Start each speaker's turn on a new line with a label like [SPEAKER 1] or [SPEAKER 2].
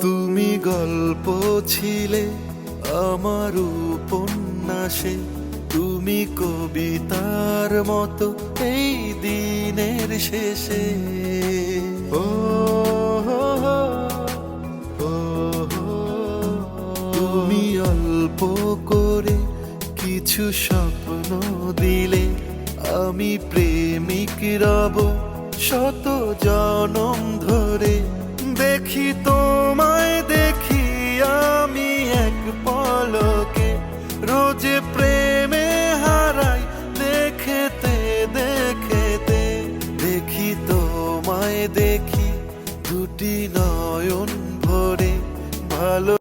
[SPEAKER 1] তুমি গল্প ছিলে আমার উপন্যাসে, তুমি কবিতার মতো এই দিনের শেষে। ও হো হো, ও হো, তুমি অল্প করে কিছু স্বপ্ন দিলে, আমি প্রেমিক রব শত জনম ধরে। দেখি তোমায় দেখি আমি এক পলকে, রোজে প্রেমে হারাই দেখেতে দেখেতে। দেখি তোমায় দেখি দুটি নয়ন ভরে, ভালো